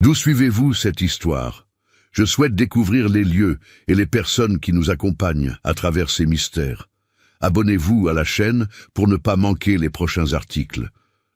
D'où suivez-vous cette histoire? Je souhaite découvrir les lieux et les personnes qui nous accompagnent à travers ces mystères. Abonnez-vous à la chaîne pour ne pas manquer les prochains articles.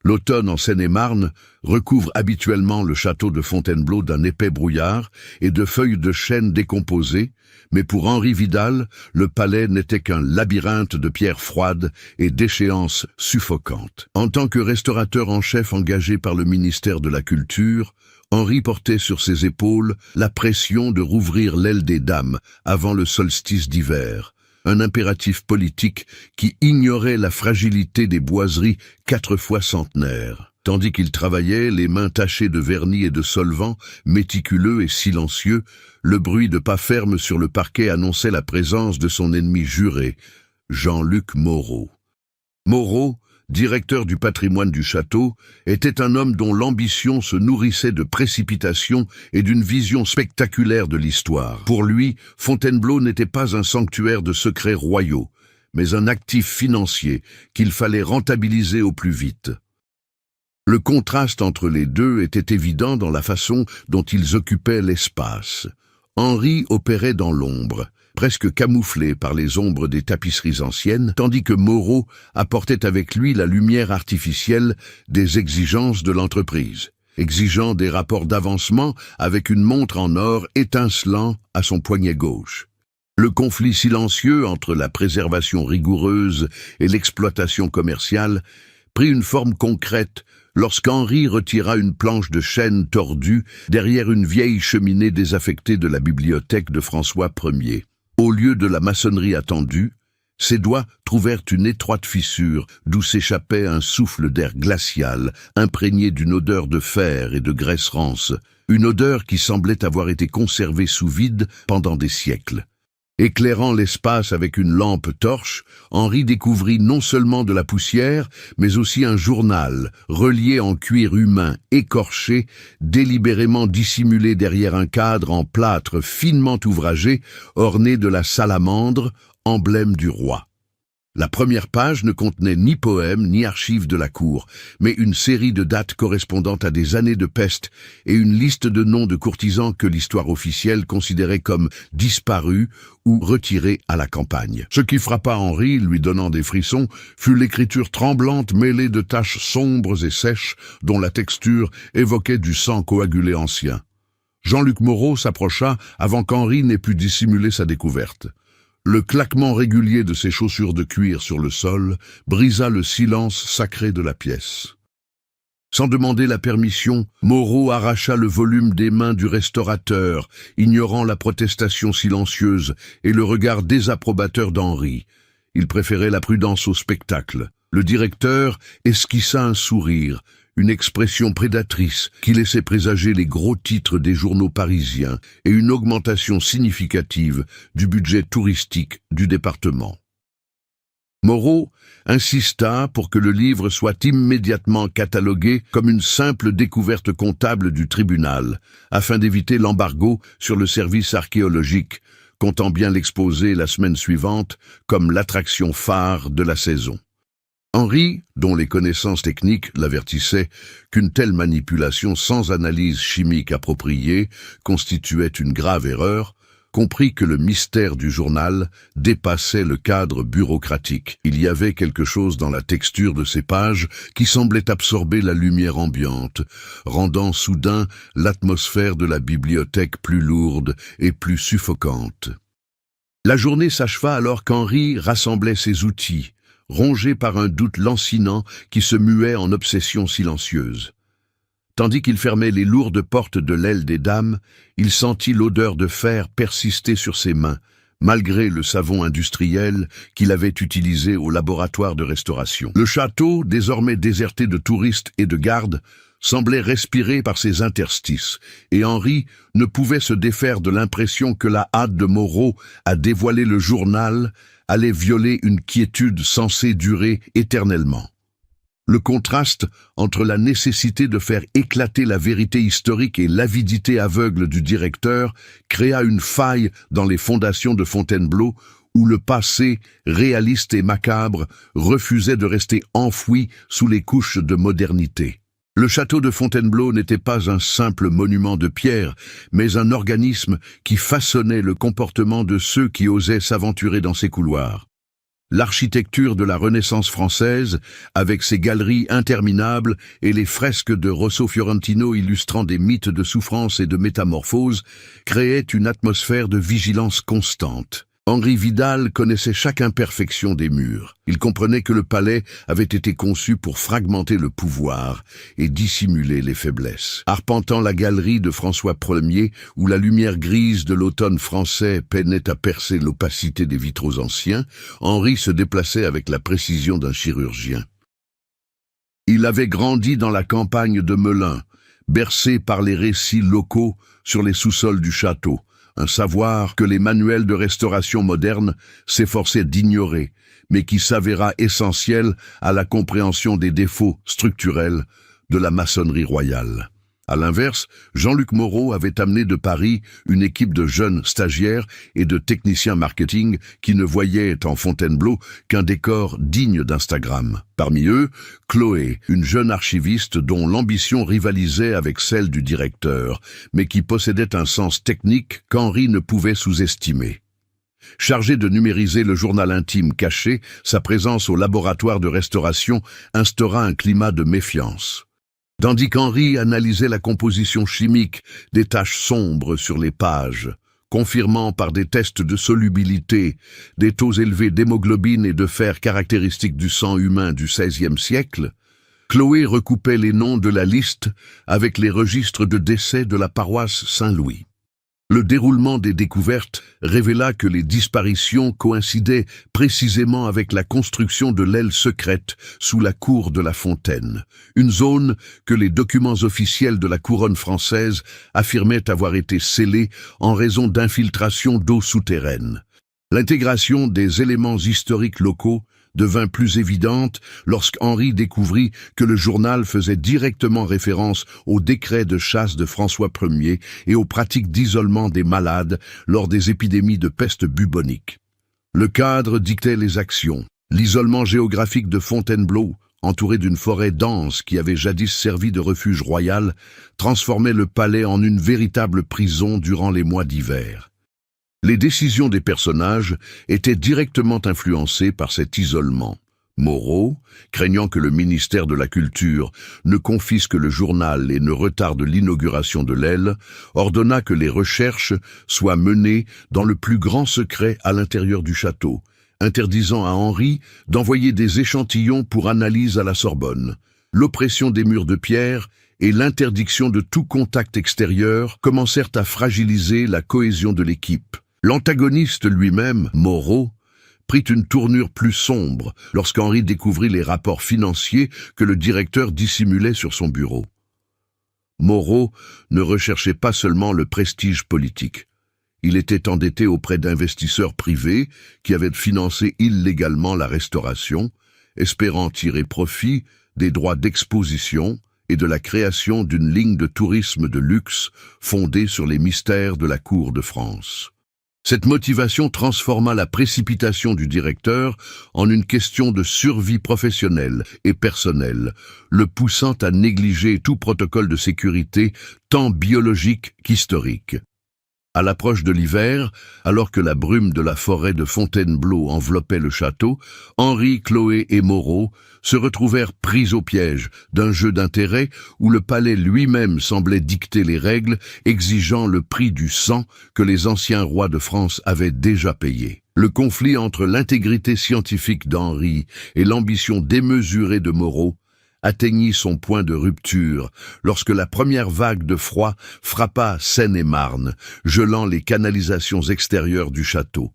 L'automne en Seine-et-Marne recouvre habituellement le château de Fontainebleau d'un épais brouillard et de feuilles de chêne décomposées, mais pour Henri Vidal, le palais n'était qu'un labyrinthe de pierres froides et d'échéances suffocantes. En tant que restaurateur en chef engagé par le ministère de la Culture, Henri portait sur ses épaules la pression de rouvrir l'aile des dames avant le solstice d'hiver, un impératif politique qui ignorait la fragilité des boiseries 4 fois centenaires. Tandis qu'il travaillait, les mains tachées de vernis et de solvant, méticuleux et silencieux, le bruit de pas fermes sur le parquet annonçait la présence de son ennemi juré, Jean-Luc Moreau. Moreau, directeur du patrimoine du château, était un homme dont l'ambition se nourrissait de précipitation et d'une vision spectaculaire de l'histoire. Pour lui, Fontainebleau n'était pas un sanctuaire de secrets royaux, mais un actif financier qu'il fallait rentabiliser au plus vite. Le contraste entre les deux était évident dans la façon dont ils occupaient l'espace. Henri opérait dans l'ombre, presque camouflé par les ombres des tapisseries anciennes, tandis que Moreau apportait avec lui la lumière artificielle des exigences de l'entreprise, exigeant des rapports d'avancement avec une montre en or étincelant à son poignet gauche. Le conflit silencieux entre la préservation rigoureuse et l'exploitation commerciale prit une forme concrète lorsqu'Henri retira une planche de chêne tordue derrière une vieille cheminée désaffectée de la bibliothèque de François Ier. Au lieu de la maçonnerie attendue, ses doigts trouvèrent une étroite fissure d'où s'échappait un souffle d'air glacial, imprégné d'une odeur de fer et de graisse rance, une odeur qui semblait avoir été conservée sous vide pendant des siècles. Éclairant l'espace avec une lampe torche, Henri découvrit non seulement de la poussière, mais aussi un journal, relié en cuir humain écorché, délibérément dissimulé derrière un cadre en plâtre finement ouvragé, orné de la salamandre, emblème du roi. La première page ne contenait ni poèmes ni archives de la cour, mais une série de dates correspondant à des années de peste et une liste de noms de courtisans que l'histoire officielle considérait comme disparus ou retirés à la campagne. Ce qui frappa Henri, lui donnant des frissons, fut l'écriture tremblante mêlée de taches sombres et sèches dont la texture évoquait du sang coagulé ancien. Jean-Luc Moreau s'approcha avant qu'Henri n'ait pu dissimuler sa découverte. Le claquement régulier de ses chaussures de cuir sur le sol brisa le silence sacré de la pièce. Sans demander la permission, Moreau arracha le volume des mains du restaurateur, ignorant la protestation silencieuse et le regard désapprobateur d'Henri. Il préférait la prudence au spectacle. Le directeur esquissa un sourire, une expression prédatrice qui laissait présager les gros titres des journaux parisiens et une augmentation significative du budget touristique du département. Moreau insista pour que le livre soit immédiatement catalogué comme une simple découverte comptable du tribunal, afin d'éviter l'embargo sur le service archéologique, comptant bien l'exposer la semaine suivante comme l'attraction phare de la saison. Henri, dont les connaissances techniques l'avertissaient qu'une telle manipulation sans analyse chimique appropriée constituait une grave erreur, comprit que le mystère du journal dépassait le cadre bureaucratique. Il y avait quelque chose dans la texture de ces pages qui semblait absorber la lumière ambiante, rendant soudain l'atmosphère de la bibliothèque plus lourde et plus suffocante. La journée s'acheva alors qu'Henri rassemblait ses outils, rongé par un doute lancinant qui se muait en obsession silencieuse. Tandis qu'il fermait les lourdes portes de l'aile des dames, il sentit l'odeur de fer persister sur ses mains, malgré le savon industriel qu'il avait utilisé au laboratoire de restauration. Le château, désormais déserté de touristes et de gardes, semblait respirer par ses interstices, et Henri ne pouvait se défaire de l'impression que la hâte de Moreau à dévoiler le journal allait violer une quiétude censée durer éternellement. Le contraste entre la nécessité de faire éclater la vérité historique et l'avidité aveugle du directeur créa une faille dans les fondations de Fontainebleau où le passé, réaliste et macabre, refusait de rester enfoui sous les couches de modernité. Le château de Fontainebleau n'était pas un simple monument de pierre, mais un organisme qui façonnait le comportement de ceux qui osaient s'aventurer dans ses couloirs. L'architecture de la Renaissance française, avec ses galeries interminables et les fresques de Rosso Fiorentino illustrant des mythes de souffrance et de métamorphose, créait une atmosphère de vigilance constante. Henri Vidal connaissait chaque imperfection des murs. Il comprenait que le palais avait été conçu pour fragmenter le pouvoir et dissimuler les faiblesses. Arpentant la galerie de François Ier, où la lumière grise de l'automne français peinait à percer l'opacité des vitraux anciens, Henri se déplaçait avec la précision d'un chirurgien. Il avait grandi dans la campagne de Melun, bercé par les récits locaux sur les sous-sols du château. Un savoir que les manuels de restauration moderne s'efforçaient d'ignorer, mais qui s'avéra essentiel à la compréhension des défauts structurels de la maçonnerie royale. À l'inverse, Jean-Luc Moreau avait amené de Paris une équipe de jeunes stagiaires et de techniciens marketing qui ne voyaient en Fontainebleau qu'un décor digne d'Instagram. Parmi eux, Chloé, une jeune archiviste dont l'ambition rivalisait avec celle du directeur, mais qui possédait un sens technique qu'Henri ne pouvait sous-estimer. Chargée de numériser le journal intime caché, sa présence au laboratoire de restauration instaura un climat de méfiance. Tandis qu'Henri analysait la composition chimique des taches sombres sur les pages, confirmant par des tests de solubilité des taux élevés d'hémoglobine et de fer caractéristiques du sang humain du XVIe siècle, Chloé recoupait les noms de la liste avec les registres de décès de la paroisse Saint-Louis. Le déroulement des découvertes révéla que les disparitions coïncidaient précisément avec la construction de l'aile secrète sous la cour de la Fontaine, une zone que les documents officiels de la couronne française affirmaient avoir été scellée en raison d'infiltration d'eau souterraine. L'intégration des éléments historiques locaux devint plus évidente lorsqu'Henri découvrit que le journal faisait directement référence au décret de chasse de François Ier et aux pratiques d'isolement des malades lors des épidémies de peste bubonique. Le cadre dictait les actions. L'isolement géographique de Fontainebleau, entouré d'une forêt dense qui avait jadis servi de refuge royal, transformait le palais en une véritable prison durant les mois d'hiver. Les décisions des personnages étaient directement influencées par cet isolement. Moreau, craignant que le ministère de la Culture ne confisque le journal et ne retarde l'inauguration de l'aile, ordonna que les recherches soient menées dans le plus grand secret à l'intérieur du château, interdisant à Henri d'envoyer des échantillons pour analyse à la Sorbonne. L'oppression des murs de pierre et l'interdiction de tout contact extérieur commencèrent à fragiliser la cohésion de l'équipe. L'antagoniste lui-même, Moreau, prit une tournure plus sombre lorsqu'Henri découvrit les rapports financiers que le directeur dissimulait sur son bureau. Moreau ne recherchait pas seulement le prestige politique. Il était endetté auprès d'investisseurs privés qui avaient financé illégalement la restauration, espérant tirer profit des droits d'exposition et de la création d'une ligne de tourisme de luxe fondée sur les mystères de la cour de France. Cette motivation transforma la précipitation du directeur en une question de survie professionnelle et personnelle, le poussant à négliger tout protocole de sécurité tant biologique qu'historique. À l'approche de l'hiver, alors que la brume de la forêt de Fontainebleau enveloppait le château, Henri, Chloé et Moreau se retrouvèrent pris au piège d'un jeu d'intérêt où le palais lui-même semblait dicter les règles, exigeant le prix du sang que les anciens rois de France avaient déjà payé. Le conflit entre l'intégrité scientifique d'Henri et l'ambition démesurée de Moreau atteignit son point de rupture lorsque la première vague de froid frappa Seine-et-Marne, gelant les canalisations extérieures du château.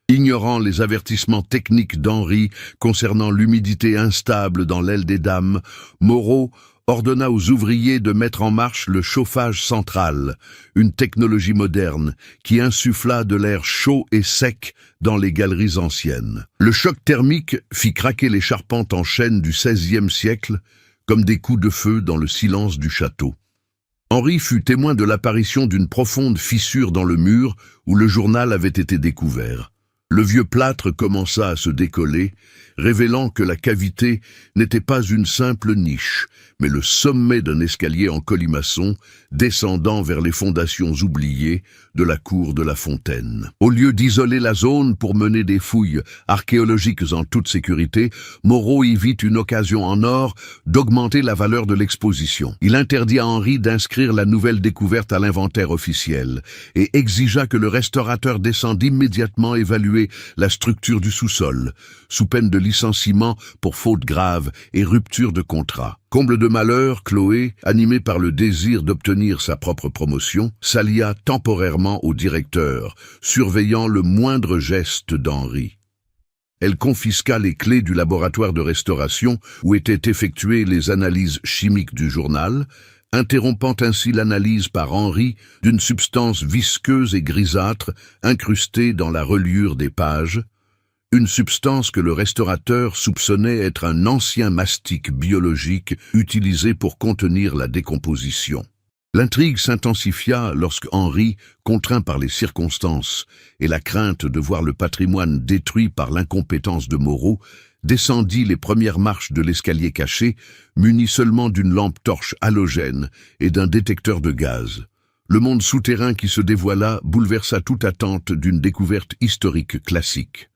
Ignorant les avertissements techniques d'Henri concernant l'humidité instable dans l'aile des dames, Moreau ordonna aux ouvriers de mettre en marche le chauffage central, une technologie moderne qui insuffla de l'air chaud et sec dans les galeries anciennes. Le choc thermique fit craquer les charpentes en chêne du XVIe siècle comme des coups de feu dans le silence du château. Henri fut témoin de l'apparition d'une profonde fissure dans le mur où le journal avait été découvert. Le vieux plâtre commença à se décoller, révélant que la cavité n'était pas une simple niche, mais le sommet d'un escalier en colimaçon descendant vers les fondations oubliées de la cour de la Fontaine. Au lieu d'isoler la zone pour mener des fouilles archéologiques en toute sécurité, Moreau y vit une occasion en or d'augmenter la valeur de l'exposition. Il interdit à Henri d'inscrire la nouvelle découverte à l'inventaire officiel et exigea que le restaurateur descende immédiatement évaluer la structure du sous-sol, sous peine de licenciement pour faute grave et rupture de contrat. Comble de malheur, Chloé, animée par le désir d'obtenir sa propre promotion, s'allia temporairement au directeur, surveillant le moindre geste d'Henri. Elle confisqua les clés du laboratoire de restauration où étaient effectuées les analyses chimiques du journal, interrompant ainsi l'analyse par Henri d'une substance visqueuse et grisâtre incrustée dans la reliure des pages, une substance que le restaurateur soupçonnait être un ancien mastic biologique utilisé pour contenir la décomposition. L'intrigue s'intensifia lorsque Henri, contraint par les circonstances et la crainte de voir le patrimoine détruit par l'incompétence de Moreau, descendit les premières marches de l'escalier caché, muni seulement d'une lampe torche halogène et d'un détecteur de gaz. Le monde souterrain qui se dévoila bouleversa toute attente d'une découverte historique classique.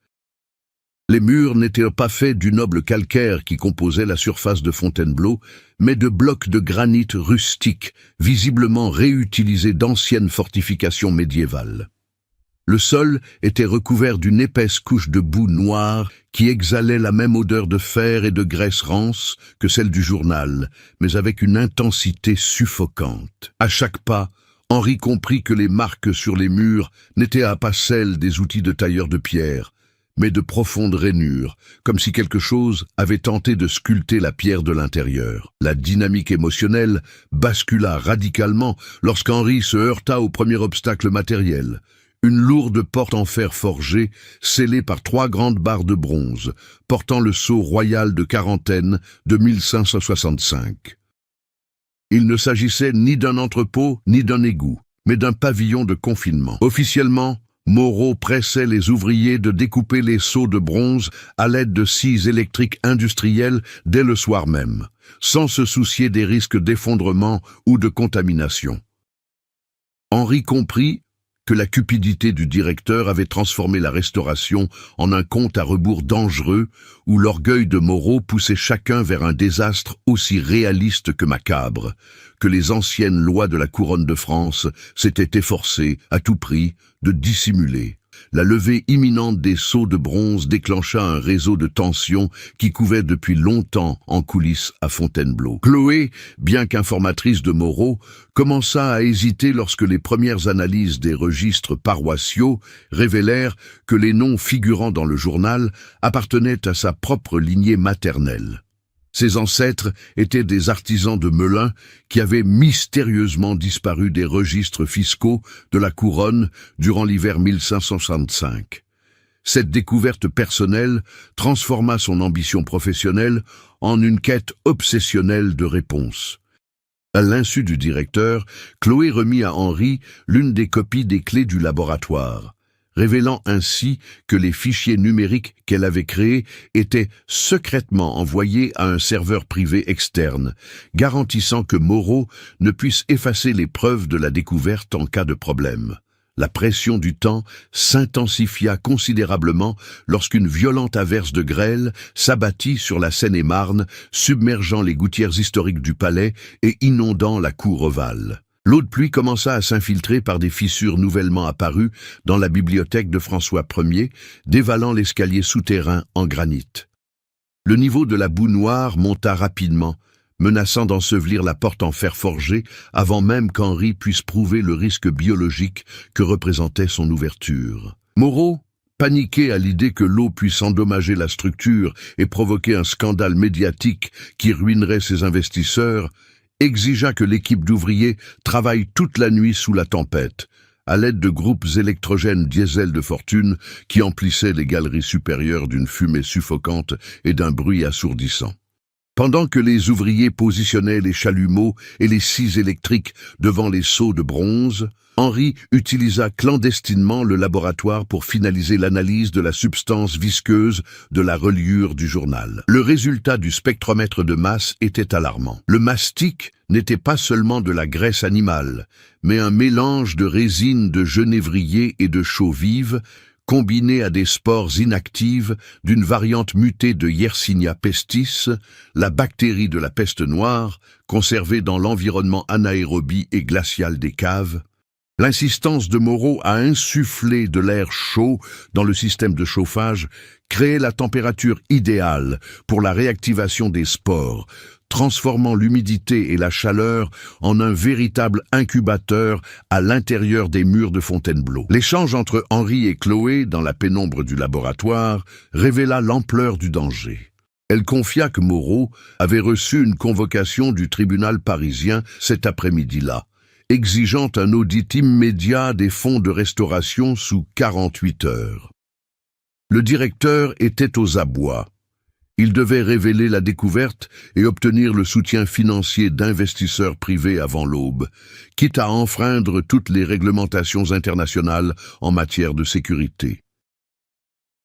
Les murs n'étaient pas faits du noble calcaire qui composait la surface de Fontainebleau, mais de blocs de granit rustiques, visiblement réutilisés d'anciennes fortifications médiévales. Le sol était recouvert d'une épaisse couche de boue noire qui exhalait la même odeur de fer et de graisse rance que celle du journal, mais avec une intensité suffocante. À chaque pas, Henri comprit que les marques sur les murs n'étaient pas celles des outils de tailleur de pierre, mais de profondes rainures, comme si quelque chose avait tenté de sculpter la pierre de l'intérieur. La dynamique émotionnelle bascula radicalement lorsqu'Henri se heurta au premier obstacle matériel, une lourde porte en fer forgé, scellée par 3 grandes barres de bronze, portant le sceau royal de quarantaine de 1565. Il ne s'agissait ni d'un entrepôt ni d'un égout, mais d'un pavillon de confinement. Officiellement, Moreau pressait les ouvriers de découper les sceaux de bronze à l'aide de scies électriques industrielles dès le soir même, sans se soucier des risques d'effondrement ou de contamination. Henri comprit que la cupidité du directeur avait transformé la restauration en un compte à rebours dangereux où l'orgueil de Moreau poussait chacun vers un désastre aussi réaliste que macabre, que les anciennes lois de la couronne de France s'étaient efforcées, à tout prix, de dissimuler. La levée imminente des sceaux de bronze déclencha un réseau de tensions qui couvait depuis longtemps en coulisses à Fontainebleau. Chloé, bien qu'informatrice de Moreau, commença à hésiter lorsque les premières analyses des registres paroissiaux révélèrent que les noms figurant dans le journal appartenaient à sa propre lignée maternelle. Ses ancêtres étaient des artisans de Melun qui avaient mystérieusement disparu des registres fiscaux de la couronne durant l'hiver 1565. Cette découverte personnelle transforma son ambition professionnelle en une quête obsessionnelle de réponses. À l'insu du directeur, Chloé remit à Henri l'une des copies des clés du laboratoire, révélant ainsi que les fichiers numériques qu'elle avait créés étaient secrètement envoyés à un serveur privé externe, garantissant que Moreau ne puisse effacer les preuves de la découverte en cas de problème. La pression du temps s'intensifia considérablement lorsqu'une violente averse de grêle s'abattit sur la Seine-et-Marne, submergeant les gouttières historiques du palais et inondant la cour ovale. L'eau de pluie commença à s'infiltrer par des fissures nouvellement apparues dans la bibliothèque de François Ier, dévalant l'escalier souterrain en granit. Le niveau de la boue noire monta rapidement, menaçant d'ensevelir la porte en fer forgé avant même qu'Henri puisse prouver le risque biologique que représentait son ouverture. Moreau, paniqué à l'idée que l'eau puisse endommager la structure et provoquer un scandale médiatique qui ruinerait ses investisseurs, exigea que l'équipe d'ouvriers travaille toute la nuit sous la tempête, à l'aide de groupes électrogènes diesel de fortune qui emplissaient les galeries supérieures d'une fumée suffocante et d'un bruit assourdissant. Pendant que les ouvriers positionnaient les chalumeaux et les scies électriques devant les seaux de bronze, Henri utilisa clandestinement le laboratoire pour finaliser l'analyse de la substance visqueuse de la reliure du journal. Le résultat du spectromètre de masse était alarmant. Le mastic n'était pas seulement de la graisse animale, mais un mélange de résine de genévrier et de chaux vive, combiné à des spores inactives d'une variante mutée de Yersinia pestis, la bactérie de la peste noire, conservée dans l'environnement anaérobie et glacial des caves. L'insistance de Moreau à insuffler de l'air chaud dans le système de chauffage créait la température idéale pour la réactivation des spores, transformant l'humidité et la chaleur en un véritable incubateur à l'intérieur des murs de Fontainebleau. L'échange entre Henri et Chloé dans la pénombre du laboratoire révéla l'ampleur du danger. Elle confia que Moreau avait reçu une convocation du tribunal parisien cet après-midi-là, exigeant un audit immédiat des fonds de restauration sous 48 heures. Le directeur était aux abois. Il devait révéler la découverte et obtenir le soutien financier d'investisseurs privés avant l'aube, quitte à enfreindre toutes les réglementations internationales en matière de sécurité.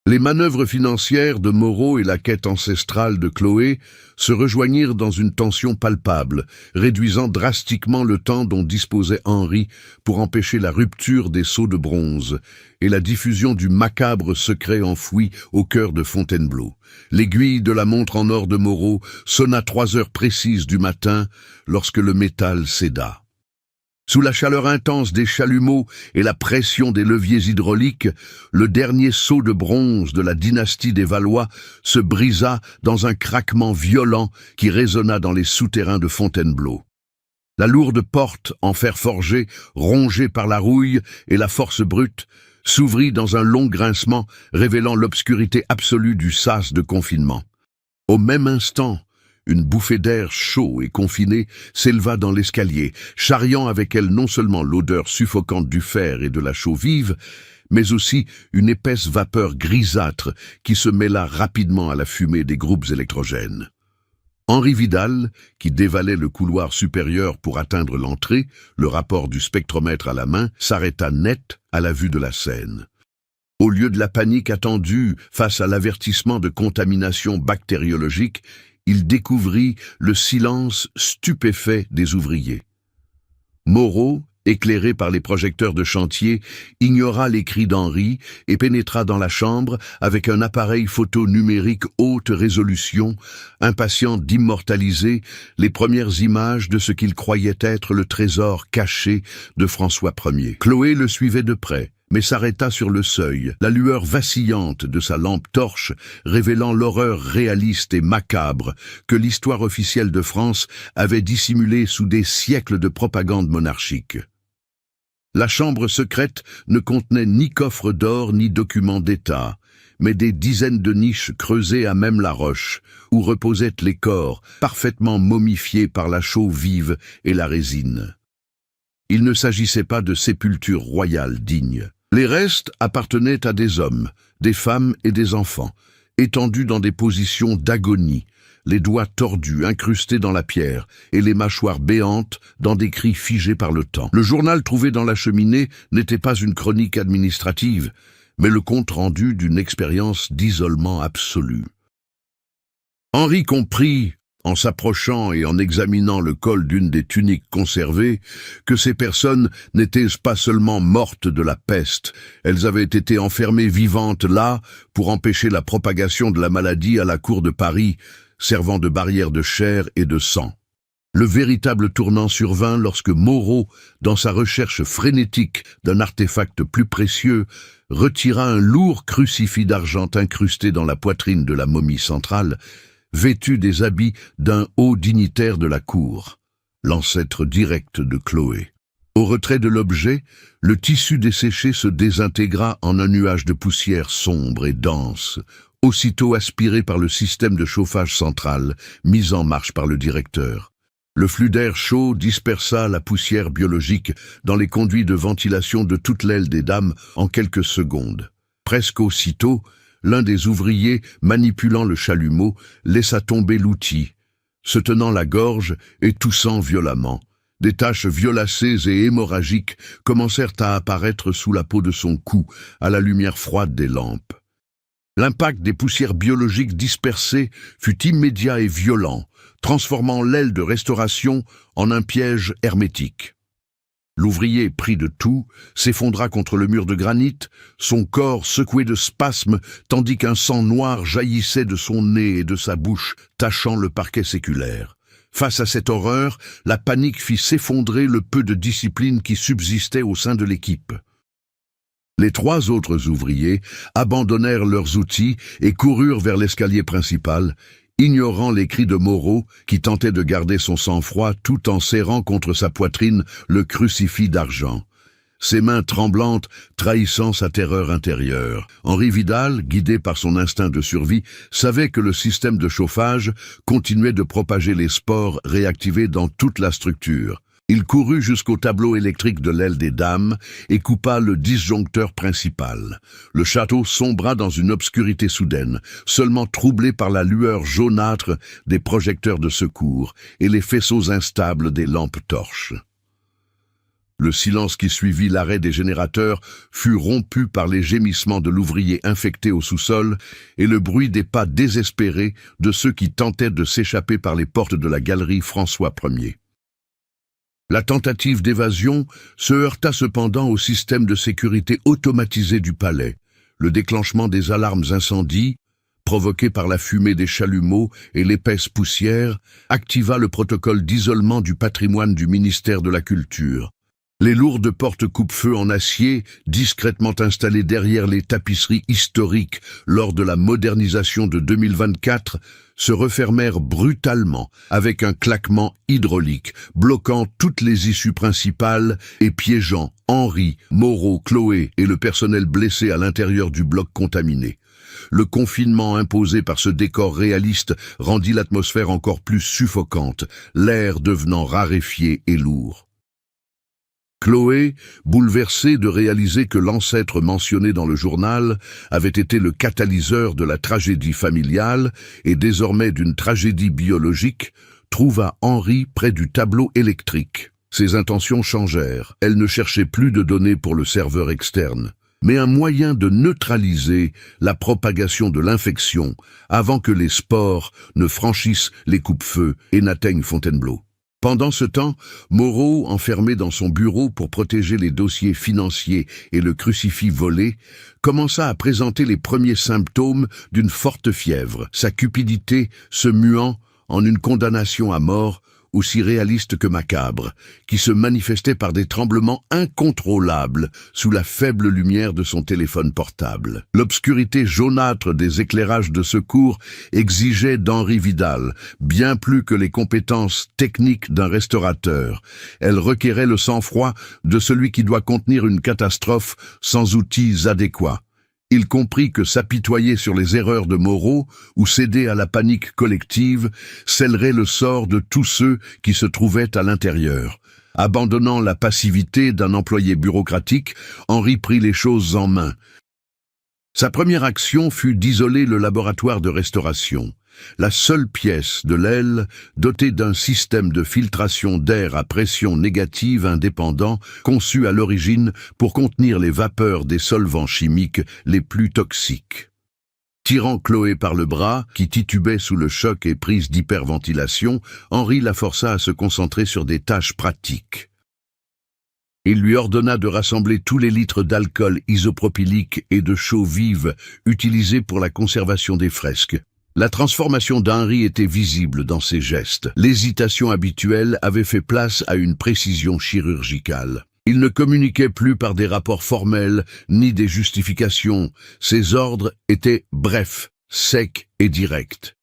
Les manœuvres financières de Moreau et la quête ancestrale de Chloé se rejoignirent dans une tension palpable, réduisant drastiquement le temps dont disposait Henri pour empêcher la rupture des seaux de bronze et la diffusion du macabre secret enfoui au cœur de Fontainebleau. L'aiguille de la montre en or de Moreau sonna 3 heures précises du matin lorsque le métal céda. Sous la chaleur intense des chalumeaux et la pression des leviers hydrauliques, le dernier seau de bronze de la dynastie des Valois se brisa dans un craquement violent qui résonna dans les souterrains de Fontainebleau. La lourde porte en fer forgé, rongée par la rouille et la force brute, s'ouvrit dans un long grincement révélant l'obscurité absolue du sas de confinement. Au même instant, une bouffée d'air chaud et confiné s'éleva dans l'escalier, charriant avec elle non seulement l'odeur suffocante du fer et de la chaux vive, mais aussi une épaisse vapeur grisâtre qui se mêla rapidement à la fumée des groupes électrogènes. Henri Vidal, qui dévalait le couloir supérieur pour atteindre l'entrée, le rapport du spectromètre à la main, s'arrêta net à la vue de la scène. Au lieu de la panique attendue face à l'avertissement de contamination bactériologique, il découvrit le silence stupéfait des ouvriers. Moreau, éclairé par les projecteurs de chantier, ignora les cris d'Henri et pénétra dans la chambre avec un appareil photo numérique haute résolution, impatient d'immortaliser les premières images de ce qu'il croyait être le trésor caché de François Ier. Chloé le suivait de près, mais s'arrêta sur le seuil, la lueur vacillante de sa lampe torche révélant l'horreur réaliste et macabre que l'histoire officielle de France avait dissimulée sous des siècles de propagande monarchique. La chambre secrète ne contenait ni coffre d'or ni documents d'État, mais des dizaines de niches creusées à même la roche, où reposaient les corps, parfaitement momifiés par la chaux vive et la résine. Il ne s'agissait pas de sépultures royales dignes. Les restes appartenaient à des hommes, des femmes et des enfants, étendus dans des positions d'agonie, les doigts tordus, incrustés dans la pierre, et les mâchoires béantes dans des cris figés par le temps. Le journal trouvé dans la cheminée n'était pas une chronique administrative, mais le compte-rendu d'une expérience d'isolement absolu. Henri comprit, en s'approchant et en examinant le col d'une des tuniques conservées, que ces personnes n'étaient pas seulement mortes de la peste, elles avaient été enfermées vivantes là pour empêcher la propagation de la maladie à la cour de Paris, servant de barrière de chair et de sang. Le véritable tournant survint lorsque Moreau, dans sa recherche frénétique d'un artefact plus précieux, retira un lourd crucifix d'argent incrusté dans la poitrine de la momie centrale, vêtu des habits d'un haut dignitaire de la cour, l'ancêtre direct de Chloé. Au retrait de l'objet, le tissu desséché se désintégra en un nuage de poussière sombre et dense, aussitôt aspiré par le système de chauffage central, mis en marche par le directeur. Le flux d'air chaud dispersa la poussière biologique dans les conduits de ventilation de toute l'aile des dames en quelques secondes. Presque aussitôt, l'un des ouvriers, manipulant le chalumeau, laissa tomber l'outil, se tenant la gorge et toussant violemment. Des taches violacées et hémorragiques commencèrent à apparaître sous la peau de son cou, à la lumière froide des lampes. L'impact des poussières biologiques dispersées fut immédiat et violent, transformant l'aile de restauration en un piège hermétique. L'ouvrier, pris de tout, s'effondra contre le mur de granit, son corps secoué de spasmes, tandis qu'un sang noir jaillissait de son nez et de sa bouche, tachant le parquet séculaire. Face à cette horreur, la panique fit s'effondrer le peu de discipline qui subsistait au sein de l'équipe. Les 3 autres ouvriers abandonnèrent leurs outils et coururent vers l'escalier principal, ignorant les cris de Moreau, qui tentait de garder son sang-froid tout en serrant contre sa poitrine le crucifix d'argent. Ses mains tremblantes trahissant sa terreur intérieure. Henri Vidal, guidé par son instinct de survie, savait que le système de chauffage continuait de propager les spores réactivés dans toute la structure. Il courut jusqu'au tableau électrique de l'aile des dames et coupa le disjoncteur principal. Le château sombra dans une obscurité soudaine, seulement troublée par la lueur jaunâtre des projecteurs de secours et les faisceaux instables des lampes torches. Le silence qui suivit l'arrêt des générateurs fut rompu par les gémissements de l'ouvrier infecté au sous-sol et le bruit des pas désespérés de ceux qui tentaient de s'échapper par les portes de la galerie François Ier. La tentative d'évasion se heurta cependant au système de sécurité automatisé du palais. Le déclenchement des alarmes incendie, provoqué par la fumée des chalumeaux et l'épaisse poussière, activa le protocole d'isolement du patrimoine du ministère de la Culture. Les lourdes portes coupe-feu en acier, discrètement installées derrière les tapisseries historiques lors de la modernisation de 2024, se refermèrent brutalement avec un claquement hydraulique, bloquant toutes les issues principales et piégeant Henri, Moreau, Chloé et le personnel blessé à l'intérieur du bloc contaminé. Le confinement imposé par ce décor réaliste rendit l'atmosphère encore plus suffocante, l'air devenant raréfié et lourd. Chloé, bouleversée de réaliser que l'ancêtre mentionné dans le journal avait été le catalyseur de la tragédie familiale et désormais d'une tragédie biologique, trouva Henri près du tableau électrique. Ses intentions changèrent. Elle ne cherchait plus de données pour le serveur externe, mais un moyen de neutraliser la propagation de l'infection avant que les spores ne franchissent les coupe-feux et n'atteignent Fontainebleau. Pendant ce temps, Moreau, enfermé dans son bureau pour protéger les dossiers financiers et le crucifix volé, commença à présenter les premiers symptômes d'une forte fièvre, sa cupidité se muant en une condamnation à mort aussi réaliste que macabre, qui se manifestait par des tremblements incontrôlables sous la faible lumière de son téléphone portable. L'obscurité jaunâtre des éclairages de secours exigeait d'Henri Vidal, bien plus que les compétences techniques d'un restaurateur. Elle requérait le sang-froid de celui qui doit contenir une catastrophe sans outils adéquats. Il comprit que s'apitoyer sur les erreurs de Moreau ou céder à la panique collective scellerait le sort de tous ceux qui se trouvaient à l'intérieur. Abandonnant la passivité d'un employé bureaucratique, Henri prit les choses en main. Sa première action fut d'isoler le laboratoire de restauration. La seule pièce de l'aile, dotée d'un système de filtration d'air à pression négative indépendant, conçu à l'origine pour contenir les vapeurs des solvants chimiques les plus toxiques. Tirant Chloé par le bras, qui titubait sous le choc et prise d'hyperventilation, Henri la força à se concentrer sur des tâches pratiques. Il lui ordonna de rassembler tous les litres d'alcool isopropylique et de chaux vive utilisés pour la conservation des fresques. La transformation d'Henri était visible dans ses gestes. L'hésitation habituelle avait fait place à une précision chirurgicale. Il ne communiquait plus par des rapports formels ni des justifications. Ses ordres étaient brefs, secs et directs.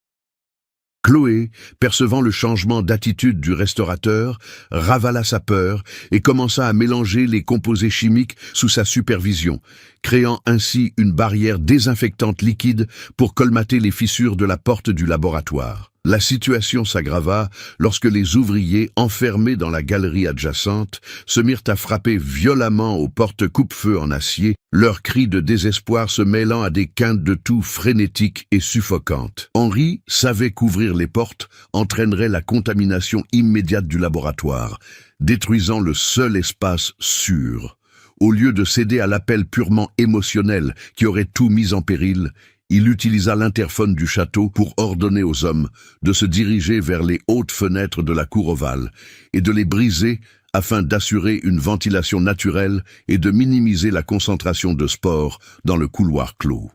Chloé, percevant le changement d'attitude du restaurateur, ravala sa peur et commença à mélanger les composés chimiques sous sa supervision, créant ainsi une barrière désinfectante liquide pour colmater les fissures de la porte du laboratoire. La situation s'aggrava lorsque les ouvriers, enfermés dans la galerie adjacente, se mirent à frapper violemment aux portes coupe-feu en acier, leurs cris de désespoir se mêlant à des quintes de toux frénétiques et suffocantes. Henri savait qu'ouvrir les portes entraînerait la contamination immédiate du laboratoire, détruisant le seul espace sûr. Au lieu de céder à l'appel purement émotionnel qui aurait tout mis en péril, il utilisa l'interphone du château pour ordonner aux hommes de se diriger vers les hautes fenêtres de la cour ovale et de les briser afin d'assurer une ventilation naturelle et de minimiser la concentration de spores dans le couloir clos.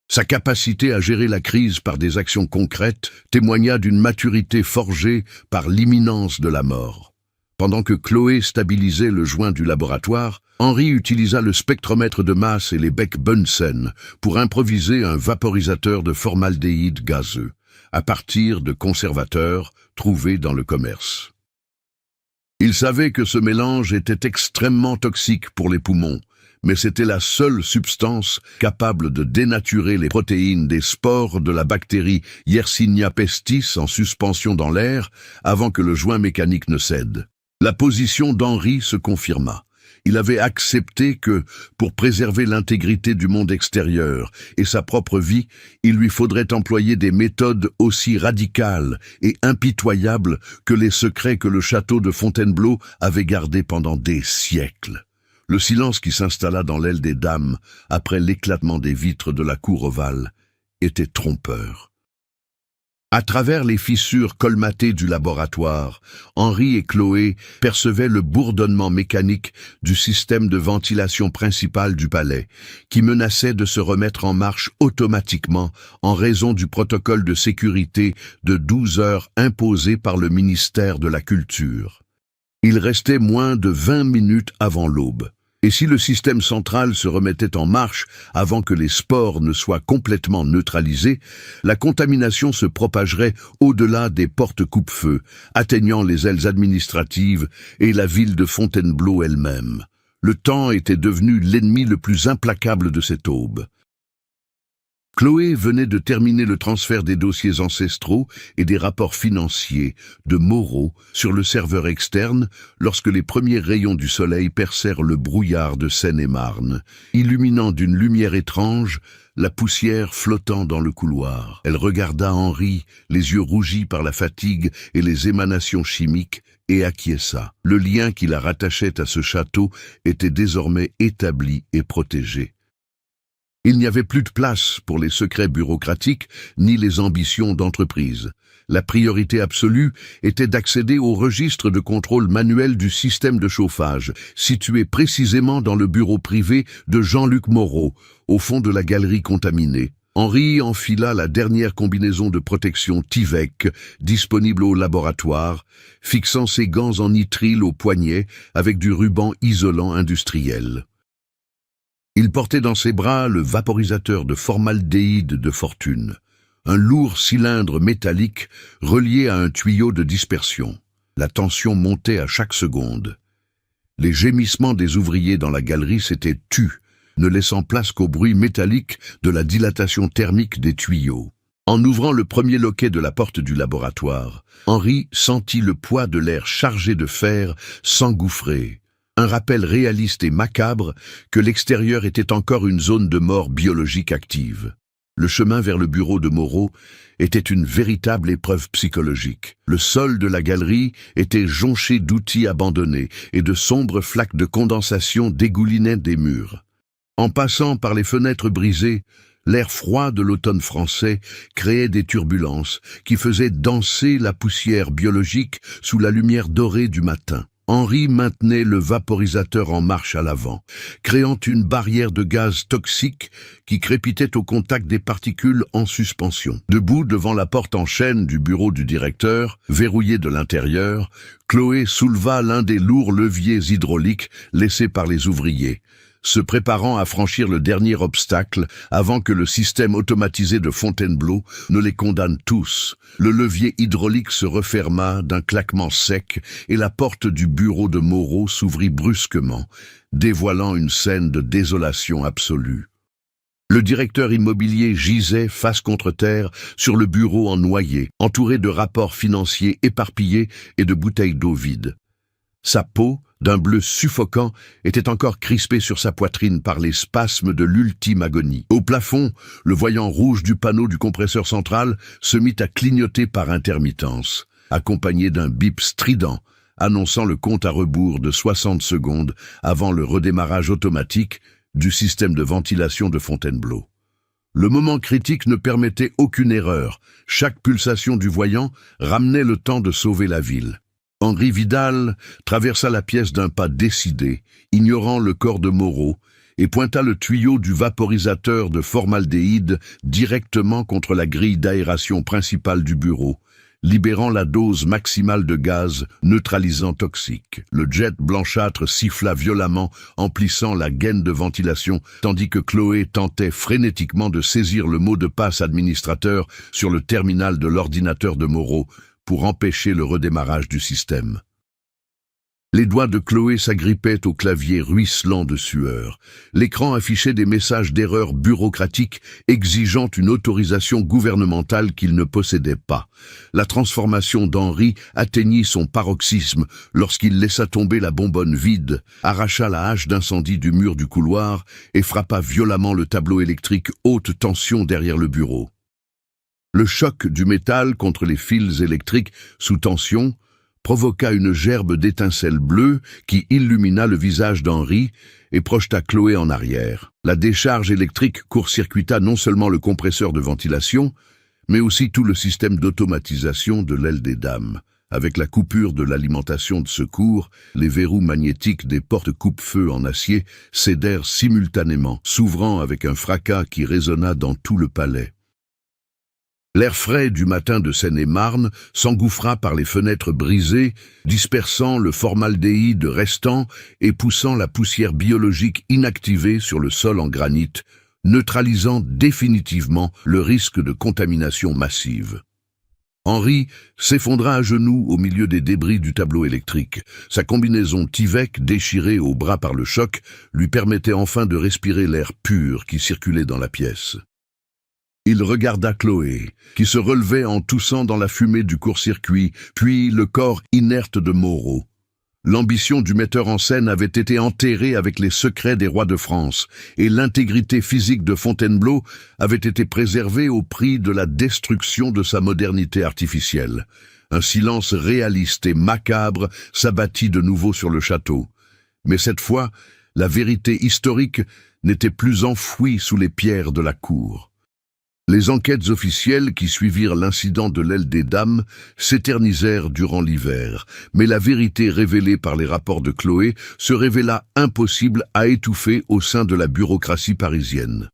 Sa capacité à gérer la crise par des actions concrètes témoigna d'une maturité forgée par l'imminence de la mort. Pendant que Chloé stabilisait le joint du laboratoire, Henri utilisa le spectromètre de masse et les becs Bunsen pour improviser un vaporisateur de formaldéhyde gazeux, à partir de conservateurs trouvés dans le commerce. Il savait que ce mélange était extrêmement toxique pour les poumons, mais c'était la seule substance capable de dénaturer les protéines des spores de la bactérie Yersinia pestis en suspension dans l'air avant que le joint mécanique ne cède. La position d'Henri se confirma. Il avait accepté que, pour préserver l'intégrité du monde extérieur et sa propre vie, il lui faudrait employer des méthodes aussi radicales et impitoyables que les secrets que le château de Fontainebleau avait gardés pendant des siècles. Le silence qui s'installa dans l'aile des dames après l'éclatement des vitres de la cour ovale était trompeur. À travers les fissures colmatées du laboratoire, Henri et Chloé percevaient le bourdonnement mécanique du système de ventilation principal du palais, qui menaçait de se remettre en marche automatiquement en raison du protocole de sécurité de 12 heures imposé par le ministère de la Culture. Il restait moins de 20 minutes avant l'aube. Et si le système central se remettait en marche avant que les spores ne soient complètement neutralisés, la contamination se propagerait au-delà des portes coupe-feu, atteignant les ailes administratives et la ville de Fontainebleau elle-même. Le temps était devenu l'ennemi le plus implacable de cette aube. Chloé venait de terminer le transfert des dossiers ancestraux et des rapports financiers de Moreau sur le serveur externe lorsque les premiers rayons du soleil percèrent le brouillard de Seine-et-Marne, illuminant d'une lumière étrange la poussière flottant dans le couloir. Elle regarda Henri, les yeux rougis par la fatigue et les émanations chimiques, et acquiesça. Le lien qui la rattachait à ce château était désormais établi et protégé. Il n'y avait plus de place pour les secrets bureaucratiques ni les ambitions d'entreprise. La priorité absolue était d'accéder au registre de contrôle manuel du système de chauffage, situé précisément dans le bureau privé de Jean-Luc Moreau, au fond de la galerie contaminée. Henri enfila la dernière combinaison de protection Tyvek disponible au laboratoire, fixant ses gants en nitrile au poignet avec du ruban isolant industriel. Il portait dans ses bras le vaporisateur de formaldéhyde de fortune, un lourd cylindre métallique relié à un tuyau de dispersion. La tension montait à chaque seconde. Les gémissements des ouvriers dans la galerie s'étaient tus, ne laissant place qu'au bruit métallique de la dilatation thermique des tuyaux. En ouvrant le premier loquet de la porte du laboratoire, Henri sentit le poids de l'air chargé de fer s'engouffrer. Un rappel réaliste et macabre que l'extérieur était encore une zone de mort biologique active. Le chemin vers le bureau de Moreau était une véritable épreuve psychologique. Le sol de la galerie était jonché d'outils abandonnés et de sombres flaques de condensation dégoulinaient des murs. En passant par les fenêtres brisées, l'air froid de l'automne français créait des turbulences qui faisaient danser la poussière biologique sous la lumière dorée du matin. Henri maintenait le vaporisateur en marche à l'avant, créant une barrière de gaz toxique qui crépitait au contact des particules en suspension. Debout devant la porte en chêne du bureau du directeur, verrouillée de l'intérieur, Chloé souleva l'un des lourds leviers hydrauliques laissés par les ouvriers, se préparant à franchir le dernier obstacle avant que le système automatisé de Fontainebleau ne les condamne tous. Le levier hydraulique se referma d'un claquement sec et la porte du bureau de Moreau s'ouvrit brusquement, dévoilant une scène de désolation absolue. Le directeur immobilier gisait face contre terre sur le bureau en noyer, entouré de rapports financiers éparpillés et de bouteilles d'eau vides. Sa peau, d'un bleu suffocant, était encore crispée sur sa poitrine par les spasmes de l'ultime agonie. Au plafond, le voyant rouge du panneau du compresseur central se mit à clignoter par intermittence, accompagné d'un bip strident, annonçant le compte à rebours de 60 secondes avant le redémarrage automatique du système de ventilation de Fontainebleau. Le moment critique ne permettait aucune erreur. Chaque pulsation du voyant ramenait le temps de sauver la ville. Henri Vidal traversa la pièce d'un pas décidé, ignorant le corps de Moreau, et pointa le tuyau du vaporisateur de formaldéhyde directement contre la grille d'aération principale du bureau, libérant la dose maximale de gaz neutralisant toxique. Le jet blanchâtre siffla violemment, emplissant la gaine de ventilation, tandis que Chloé tentait frénétiquement de saisir le mot de passe administrateur sur le terminal de l'ordinateur de Moreau pour empêcher le redémarrage du système. Les doigts de Chloé s'agrippaient au clavier ruisselant de sueur. L'écran affichait des messages d'erreur bureaucratique exigeant une autorisation gouvernementale qu'il ne possédait pas. La transformation d'Henri atteignit son paroxysme lorsqu'il laissa tomber la bonbonne vide, arracha la hache d'incendie du mur du couloir et frappa violemment le tableau électrique haute tension derrière le bureau. Le choc du métal contre les fils électriques sous tension provoqua une gerbe d'étincelles bleues qui illumina le visage d'Henri et projeta Chloé en arrière. La décharge électrique court-circuita non seulement le compresseur de ventilation, mais aussi tout le système d'automatisation de l'aile des dames. Avec la coupure de l'alimentation de secours, les verrous magnétiques des portes coupe-feu en acier cédèrent simultanément, s'ouvrant avec un fracas qui résonna dans tout le palais. L'air frais du matin de Seine-et-Marne s'engouffra par les fenêtres brisées, dispersant le formaldéhyde restant et poussant la poussière biologique inactivée sur le sol en granit, neutralisant définitivement le risque de contamination massive. Henri s'effondra à genoux au milieu des débris du tableau électrique. Sa combinaison Tyvek, déchirée au bras par le choc, lui permettait enfin de respirer l'air pur qui circulait dans la pièce. Il regarda Chloé, qui se relevait en toussant dans la fumée du court-circuit, puis le corps inerte de Moreau. L'ambition du metteur en scène avait été enterrée avec les secrets des rois de France, et l'intégrité physique de Fontainebleau avait été préservée au prix de la destruction de sa modernité artificielle. Un silence réaliste et macabre s'abattit de nouveau sur le château. Mais cette fois, la vérité historique n'était plus enfouie sous les pierres de la cour. Les enquêtes officielles qui suivirent l'incident de l'aile des dames s'éternisèrent durant l'hiver, mais la vérité révélée par les rapports de Chloé se révéla impossible à étouffer au sein de la bureaucratie parisienne.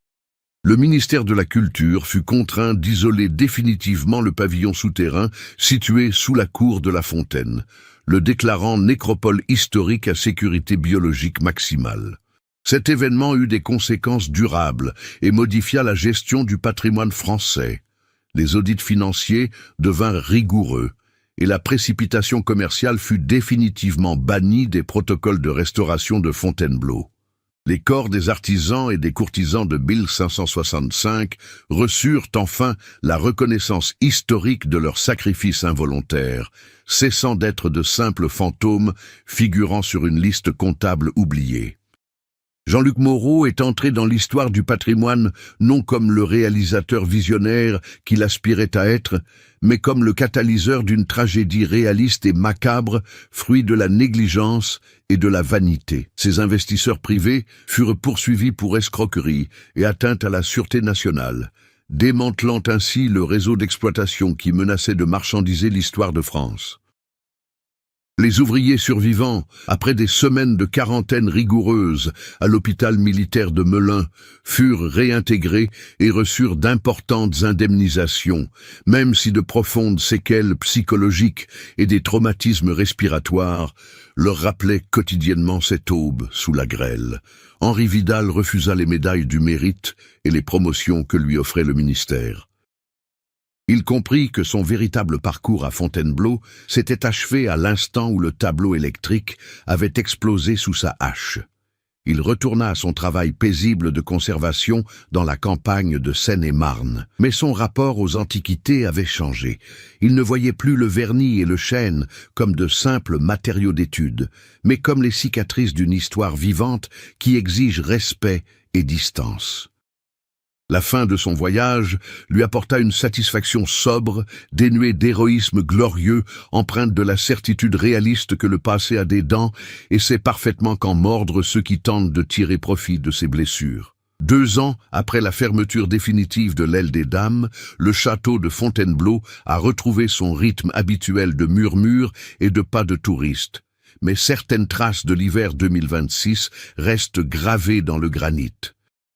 Le ministère de la Culture fut contraint d'isoler définitivement le pavillon souterrain situé sous la cour de la Fontaine, le déclarant nécropole historique à sécurité biologique maximale. Cet événement eut des conséquences durables et modifia la gestion du patrimoine français. Les audits financiers devinrent rigoureux et la précipitation commerciale fut définitivement bannie des protocoles de restauration de Fontainebleau. Les corps des artisans et des courtisans de 1565 reçurent enfin la reconnaissance historique de leur sacrifice involontaire, cessant d'être de simples fantômes figurant sur une liste comptable oubliée. Jean-Luc Moreau est entré dans l'histoire du patrimoine non comme le réalisateur visionnaire qu'il aspirait à être, mais comme le catalyseur d'une tragédie réaliste et macabre, fruit de la négligence et de la vanité. Ses investisseurs privés furent poursuivis pour escroquerie et atteinte à la sûreté nationale, démantelant ainsi le réseau d'exploitation qui menaçait de marchandiser l'histoire de France. Les ouvriers survivants, après des semaines de quarantaine rigoureuse à l'hôpital militaire de Melun, furent réintégrés et reçurent d'importantes indemnisations, même si de profondes séquelles psychologiques et des traumatismes respiratoires leur rappelaient quotidiennement cette aube sous la grêle. Henri Vidal refusa les médailles du mérite et les promotions que lui offrait le ministère. Il comprit que son véritable parcours à Fontainebleau s'était achevé à l'instant où le tableau électrique avait explosé sous sa hache. Il retourna à son travail paisible de conservation dans la campagne de Seine-et-Marne. Mais son rapport aux antiquités avait changé. Il ne voyait plus le vernis et le chêne comme de simples matériaux d'étude, mais comme les cicatrices d'une histoire vivante qui exige respect et distance. La fin de son voyage lui apporta une satisfaction sobre, dénuée d'héroïsme glorieux, empreinte de la certitude réaliste que le passé a des dents et sait parfaitement qu'en mordre ceux qui tentent de tirer profit de ses blessures. 2 ans après la fermeture définitive de l'Aile des Dames, le château de Fontainebleau a retrouvé son rythme habituel de murmures et de pas de touristes. Mais certaines traces de l'hiver 2026 restent gravées dans le granit.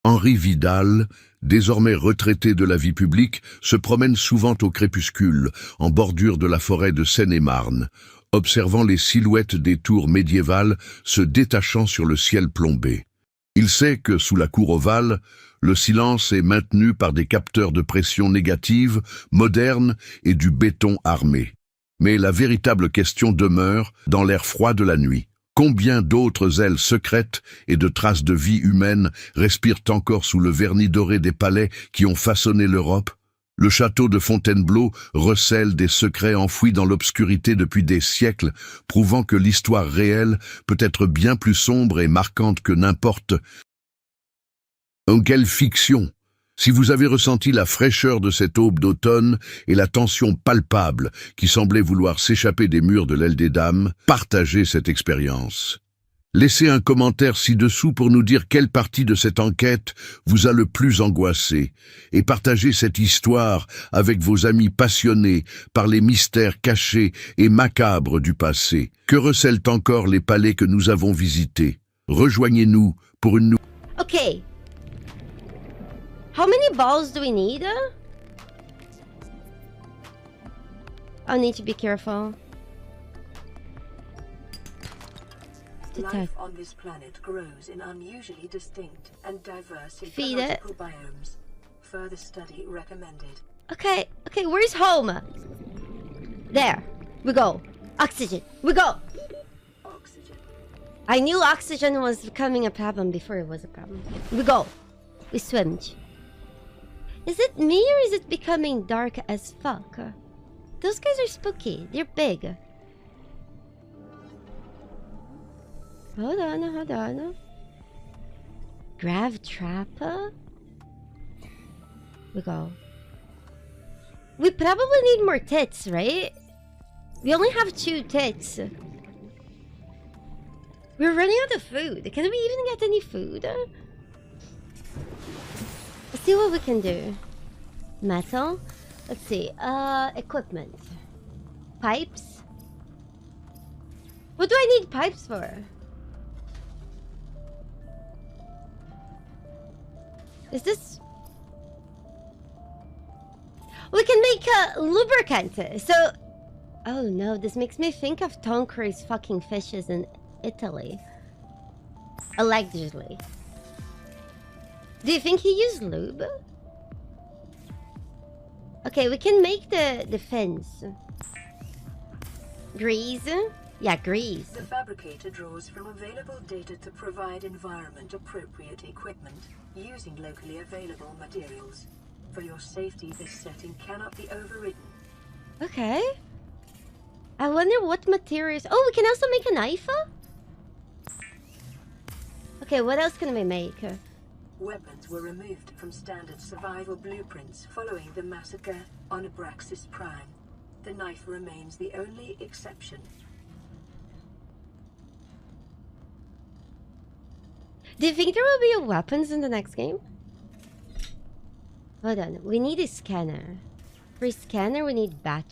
Henri Vidal, désormais retraité de la vie publique, se promène souvent au crépuscule, en bordure de la forêt de Seine-et-Marne, observant les silhouettes des tours médiévales se détachant sur le ciel plombé. Il sait que, sous la cour ovale, le silence est maintenu par des capteurs de pression négative, modernes et du béton armé. Mais la véritable question demeure dans l'air froid de la nuit. Combien d'autres ailes secrètes et de traces de vie humaine respirent encore sous le vernis doré des palais qui ont façonné l'Europe? Le château de Fontainebleau recèle des secrets enfouis dans l'obscurité depuis des siècles, prouvant que l'histoire réelle peut être bien plus sombre et marquante que n'importe. Quelle fiction! Si vous avez ressenti la fraîcheur de cette aube d'automne et la tension palpable qui semblait vouloir s'échapper des murs de l'Aile des Dames, partagez cette expérience. Laissez un commentaire ci-dessous pour nous dire quelle partie de cette enquête vous a le plus angoissé et partagez cette histoire avec vos amis passionnés par les mystères cachés et macabres du passé. Que recèlent encore les palais que nous avons visités? Rejoignez-nous pour une nouvelle... Okay. How many balls do we need? I need to be careful. Life on this planet grows in unusually distinct and diverse Feed it. ecological biomes. Further study recommended. Okay, where's home? There. We go. Oxygen. We go. Oxygen. I knew oxygen was becoming a problem before it was a problem. We go. We swimmed. Is it me or is it becoming dark as fuck? Those guys are spooky. They're big. Hold on. Grav Trappa? We go. We probably need more tits, right? We only have 2 tits. We're running out of food. Can we even get any food? Let's see what we can do. Metal. Let's see. Equipment. Pipes. What do I need pipes for? Is this... We can make a lubricant. So... Oh no, this makes me think of Tom Cruise fucking fishes in Italy. Allegedly. Do you think he used lube? Okay, we can make the fins. Grease? Yeah, grease. The fabricator draws from available data to provide environment-appropriate equipment using locally available materials. For your safety, this setting cannot be overridden. Okay. I wonder what materials... Oh, we can also make a knife? Okay, what else can we make? Weapons were removed from standard survival blueprints following the massacre on Abraxas Prime. The knife remains the only exception. Do you think there will be weapons in the next game? Hold on, we need a scanner. For a scanner, we need battery.